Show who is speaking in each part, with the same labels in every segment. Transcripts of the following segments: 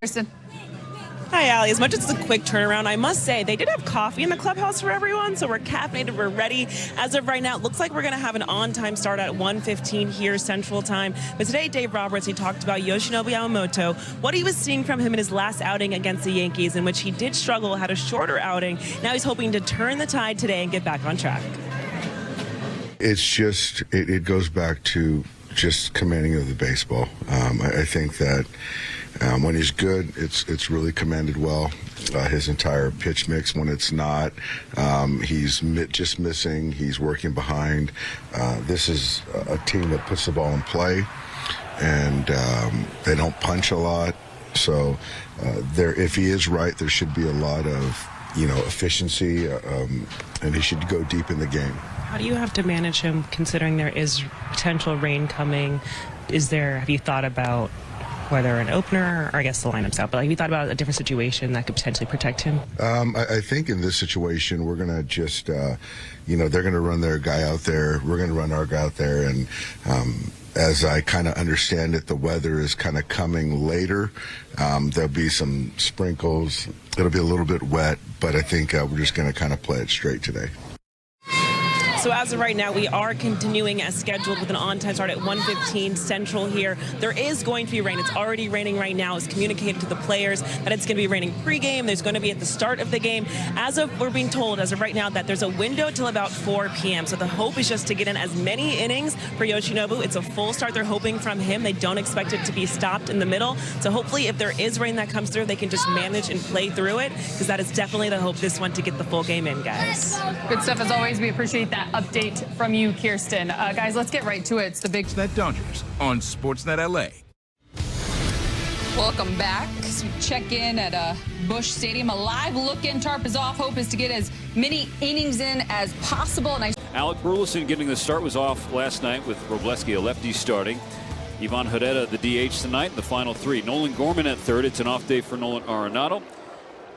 Speaker 1: Kirsten.
Speaker 2: Hi, Allie. As much as it's a quick turnaround, I must say they did have coffee in the clubhouse for everyone, so we're caffeinated, we're ready. As of right now, it looks like we're going to have an on-time start at 1:15 here Central Time. But today, Dave Roberts, he talked about Yoshinobu Yamamoto, what he was seeing from him in his last outing against the Yankees, in which he did struggle, had a shorter outing. Now he's hoping to turn the tide today and get back on track.
Speaker 3: It's just, it goes back to just commanding of the baseball. I think that when he's good, it's really commanded well. His entire pitch mix, when it's not, he's just missing. He's working behind. This is a team that puts the ball in play, and they don't punch a lot. So if he is right, there should be a lot of efficiency, and he should go deep in the game.
Speaker 2: How do you have to manage him, considering there is potential rain coming? Have you thought about whether an opener, or I guess the lineup's out, but have you thought about a different situation that could potentially protect him?
Speaker 3: I think in this situation, we're going to just, they're going to run their guy out there. We're going to run our guy out there. And as I kind of understand it, the weather is kind of coming later. There'll be some sprinkles. It'll be a little bit wet, but I think we're just going to kind of play it straight today.
Speaker 2: So as of right now, we are continuing as scheduled with an on-time start at 1:15 Central here. There is going to be rain. It's already raining right now. It's communicated to the players that it's going to be raining pregame. There's going to be at the start of the game. We're being told as of right now that there's a window till about 4 p.m. So the hope is just to get in as many innings for Yoshinobu. It's a full start they're hoping from him. They don't expect it to be stopped in the middle. So hopefully if there is rain that comes through, they can just manage and play through it, because that is definitely the hope this one, to get the full game in, guys.
Speaker 1: Good stuff as always. We appreciate that update from you, Kirsten. Guys, let's get right to it. It's the big
Speaker 4: Sportsnet Dodgers on Sportsnet LA.
Speaker 1: Welcome back. So we check in at Busch Stadium. A live look-in. Tarp is off. Hope is to get as many innings in as possible. Nice.
Speaker 5: Alec Burleson getting the start was off last night with Robleski, a lefty, starting. Ivan Herrera, the DH tonight in the final three. Nolan Gorman at third. It's an off day for Nolan Arenado.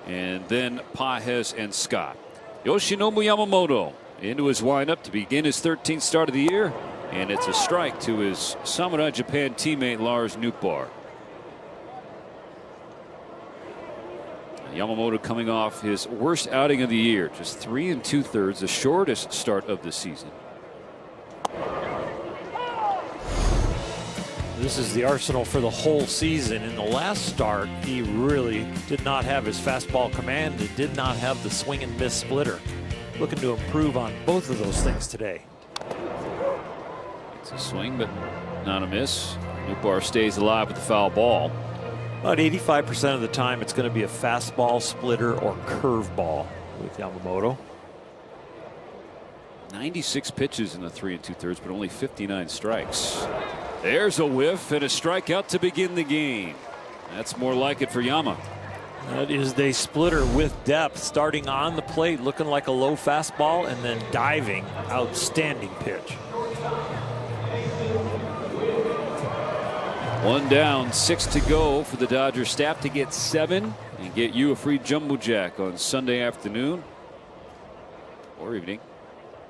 Speaker 5: And then Pages and Scott. Yoshinobu Yamamoto into his windup to begin his 13th start of the year, and it's a strike to his Samurai Japan teammate Lars Nootbaar. Yamamoto coming off his worst outing of the year, just 3 2/3, the shortest start of the season.
Speaker 6: This is the arsenal for the whole season. In the last start, he really did not have his fastball command. He did not have the swing and miss splitter. Looking to improve on both of those things today.
Speaker 5: It's a swing, but not a miss. Nootbaar stays alive with the foul ball.
Speaker 6: About 85% of the time, it's going to be a fastball, splitter, or curveball with Yamamoto.
Speaker 5: 96 pitches in the 3 2/3, but only 59 strikes. There's a whiff and a strikeout to begin the game. That's more like it for Yama.
Speaker 6: That is a splitter with depth, starting on the plate, looking like a low fastball, and then diving. Outstanding pitch.
Speaker 5: 1 down, 6 to go for the Dodgers staff to get 7 and get you a free Jumbo Jack on Sunday afternoon or evening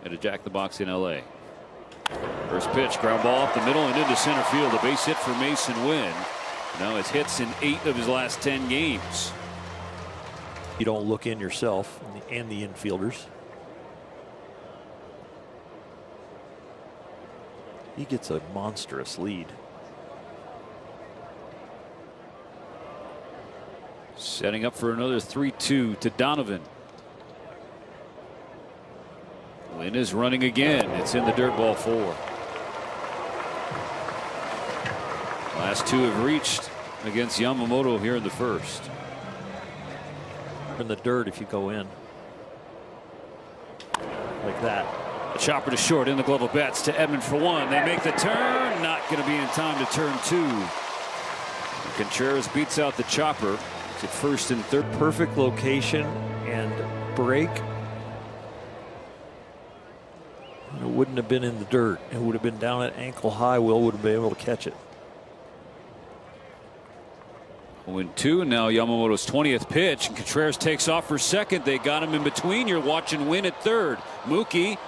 Speaker 5: at a Jack in the Box in LA. First pitch, ground ball up the middle and into center field. A base hit for Mason Wynn. Now it's hits in 8 of his last 10 games.
Speaker 6: You don't look in yourself and the infielders. He gets a monstrous lead.
Speaker 5: Setting up for another 3-2 to Donovan. Wynn is running again. It's in the dirt, ball 4. Last 2 have reached against Yamamoto here in the first.
Speaker 6: In the dirt if you go in. Like that.
Speaker 5: A chopper to short in the glove of bats to Edman for 1. They make the turn. Not going to be in time to turn 2. Contreras beats out the chopper. It's at first and third.
Speaker 6: Perfect location and break. It wouldn't have been in the dirt. It would have been down at ankle high. Will would have been able to catch it.
Speaker 5: 0-2, and now Yamamoto's 20th pitch, and Contreras takes off for second. They got him in between. You're watching Wynn at third. Mookie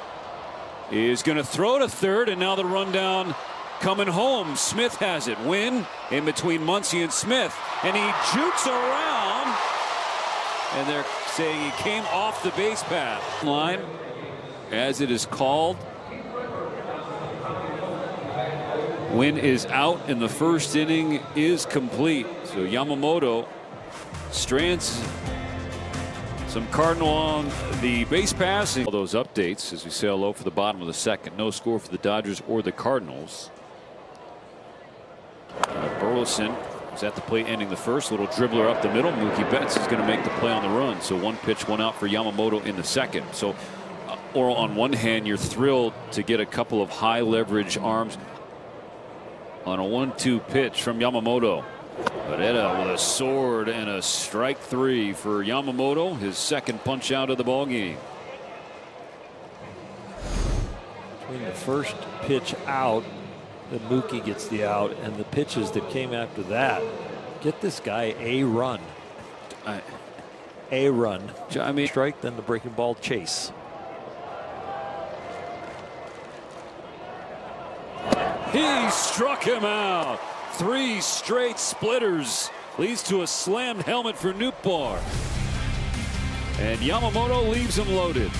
Speaker 5: is going to throw to third, and now the rundown coming home. Smith has it. Wynn in between Muncy and Smith. And he jukes around. And they're saying he came off the base path. Line, as it is called. Wynn is out, and the first inning is complete. So Yamamoto strands some Cardinal on the base pass. All those updates as we sail low for the bottom of the second. No score for the Dodgers or the Cardinals. Burleson is at the plate ending the first. Little dribbler up the middle. Mookie Betts is going to make the play on the run. So one pitch, one out for Yamamoto in the second. So or on one hand, you're thrilled to get a couple of high leverage arms on a 1-2 pitch from Yamamoto. Ureta with a sword and a strike three for Yamamoto, his second punch out of the ball game.
Speaker 6: Between the first pitch out, the Mookie gets the out, and the pitches that came after that, get this guy a run. A run.
Speaker 5: I mean,
Speaker 6: strike, then the breaking ball chase.
Speaker 5: He struck him out. 3 straight splitters leads to a slammed helmet for Nootbaar. And Yamamoto leaves him loaded.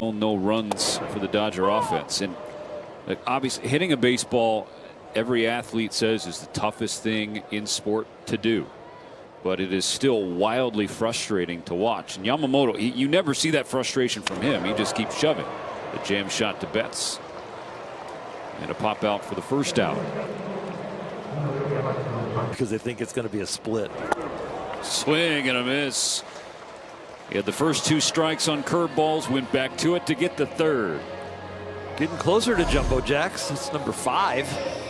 Speaker 5: No runs for the Dodger offense. And obviously hitting a baseball, every athlete says, is the toughest thing in sport to do. But it is still wildly frustrating to watch. And Yamamoto, you never see that frustration from him. He just keeps shoving. The jam shot to Betts. And a pop out for the first out.
Speaker 6: Because they think it's going to be a split.
Speaker 5: Swing and a miss. He had the first 2 strikes on curveballs, went back to it to get the third.
Speaker 6: Getting closer to Jumbo Jacks. It's number 5.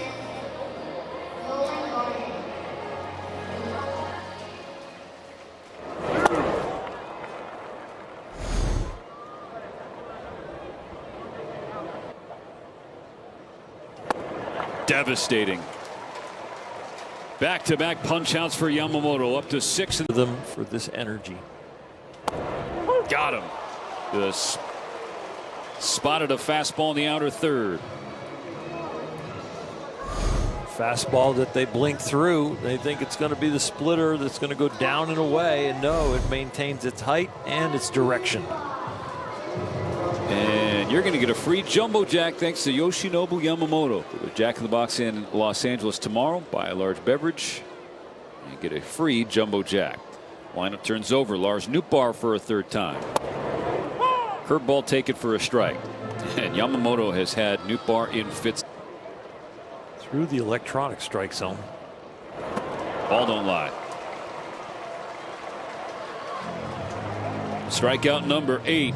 Speaker 5: Devastating. Back-to-back punch outs for Yamamoto, up to 6 of
Speaker 6: them for this energy.
Speaker 5: Got him. Just spotted a fastball in the outer third.
Speaker 6: Fastball that they blink through. They think it's going to be the splitter that's going to go down and away, and no, it maintains its height and its direction.
Speaker 5: And you're going to get a free Jumbo Jack thanks to Yoshinobu Yamamoto. The Jack in the Box in Los Angeles tomorrow. Buy a large beverage and get a free Jumbo Jack. Lineup turns over. Lars Nootbaar for a third time. Curveball taken for a strike. And Yamamoto has had Nootbaar in fits.
Speaker 6: Through the electronic strike zone.
Speaker 5: Ball don't lie. Strikeout number 8.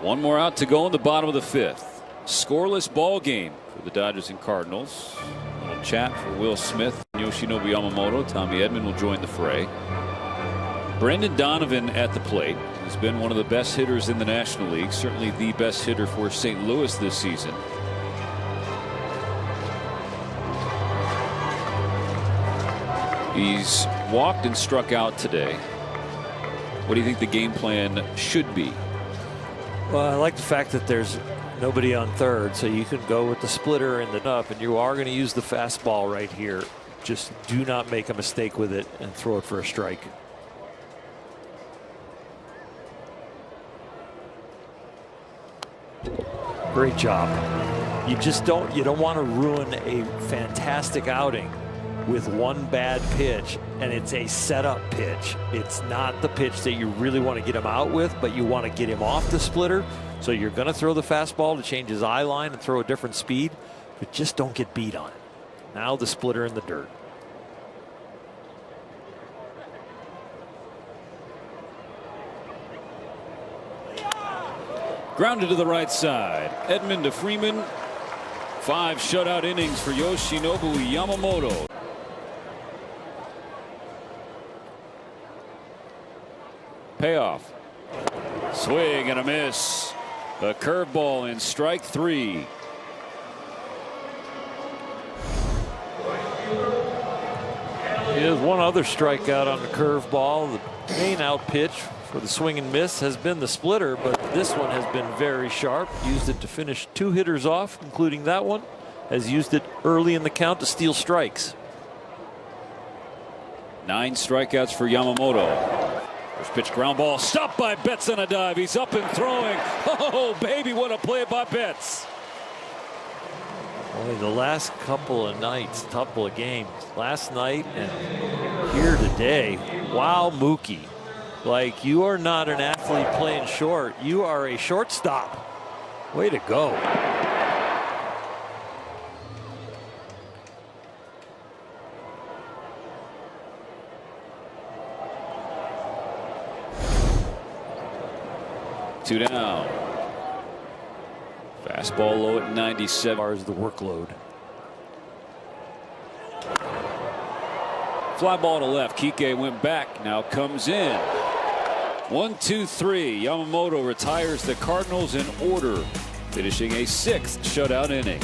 Speaker 5: One more out to go in the bottom of the 5th. Scoreless ball game for the Dodgers and Cardinals. A little chat for Will Smith and Yoshinobu Yamamoto. Tommy Edman will join the fray. Brendan Donovan at the plate. He's been one of the best hitters in the National League. Certainly the best hitter for St. Louis this season. He's walked and struck out today. What do you think the game plan should be?
Speaker 6: Well, I like the fact that there's nobody on third, so you can go with the splitter and the up, and you are going to use the fastball right here. Just do not make a mistake with it and throw it for a strike. Great job. You don't want to ruin a fantastic outing with one bad pitch, and it's a setup pitch. It's not the pitch that you really want to get him out with, but you want to get him off the splitter. So you're going to throw the fastball to change his eye line and throw a different speed, but just don't get beat on it. Now the splitter in the dirt.
Speaker 5: Grounded to the right side. Edman to Freeman. 5 shutout innings for Yoshinobu Yamamoto. Payoff. Swing and a miss. A curveball in strike 3.
Speaker 6: He has one other strikeout on the curveball. The main out pitch for the swing and miss has been the splitter, but this one has been very sharp. Used it to finish 2 hitters off, including that one. Has used it early in the count to steal strikes.
Speaker 5: 9 strikeouts for Yamamoto. First pitch ground ball stopped by Betts on a dive. He's up and throwing. Oh baby, what a play by Betts.
Speaker 6: Boy, the last couple of nights, couple of games, last night and here today, wow, Mookie. Like, you are not an athlete playing short. You are a shortstop. Way to go.
Speaker 5: Two down. Fastball low at 97.
Speaker 6: As far as the workload.
Speaker 5: Fly ball to left. Kike went back. Now comes in. 1-2-3. Yamamoto retires the Cardinals in order, finishing a 6th shutout inning.